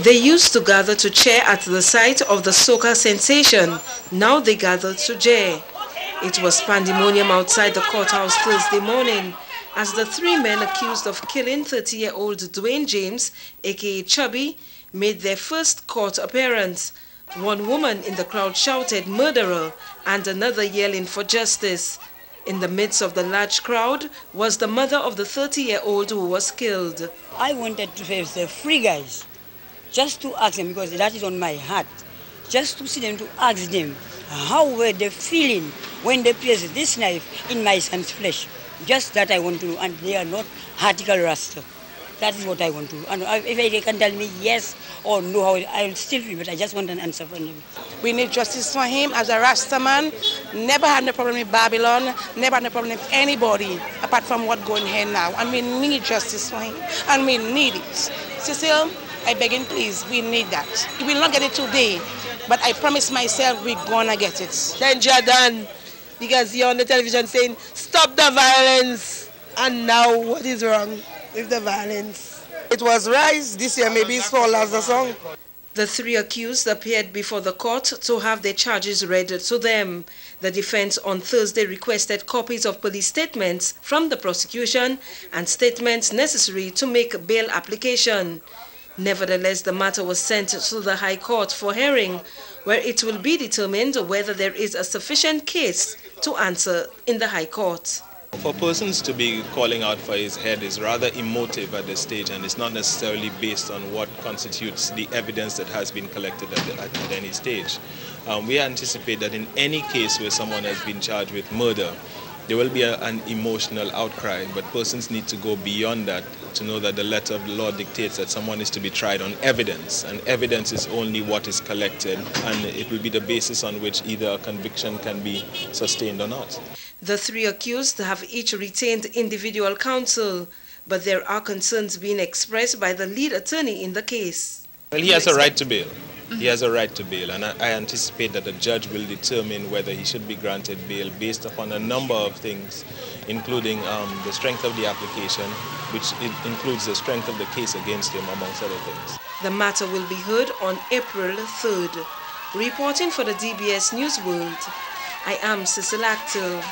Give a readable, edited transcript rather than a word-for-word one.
They used to gather to cheer at the sight of the soca sensation. Now they gather to jeer. It was pandemonium outside the courthouse Thursday morning as the three men accused of killing 30-year-old Dwayne James, aka Chubby, made their first court appearance. One woman in the crowd shouted "murderer" and another yelling for justice. In the midst of the large crowd was the mother of the 30-year-old who was killed. I wanted to have the free guys, just to ask them, because that is on my heart, just to see them, to ask them how were they feeling when they placed this knife in my son's flesh. Just that I want to know, and they are not article raster. That is what I want to know. And if they can tell me yes or no, I will still feel, but I just want an answer from them. We need justice for him as a Rasta man. Never had no problem with Babylon, never had no problem with anybody apart from what's going here now. And we need justice for him, and we need it. Cecile, I beg you, please, we need that. We will not get it today, but I promise myself we're gonna get it. Then Jordan, because you're on the television saying, stop the violence. And now what is wrong with the violence? It was Rise, this year maybe it's Fall as the song. The three accused appeared before the court to have their charges read to them. The defense on Thursday requested copies of police statements from the prosecution and statements necessary to make bail application. Nevertheless, the matter was sent to the High Court for hearing, where it will be determined whether there is a sufficient case to answer in the High Court. For persons to be calling out for his head is rather emotive at this stage, and it's not necessarily based on what constitutes the evidence that has been collected at any stage. We anticipate that in any case where someone has been charged with murder, there will be an emotional outcry, but persons need to go beyond that to know that the letter of the law dictates that someone is to be tried on evidence, and evidence is only what is collected, and it will be the basis on which either a conviction can be sustained or not. The three accused have each retained individual counsel, but there are concerns being expressed by the lead attorney in the case. Well, he has a right to bail. He has a right to bail, and I anticipate that the judge will determine whether he should be granted bail based upon a number of things, including the strength of the application, which includes the strength of the case against him, amongst other things. The matter will be heard on April 3rd. Reporting for the DBS News World, I am Cecile Actel.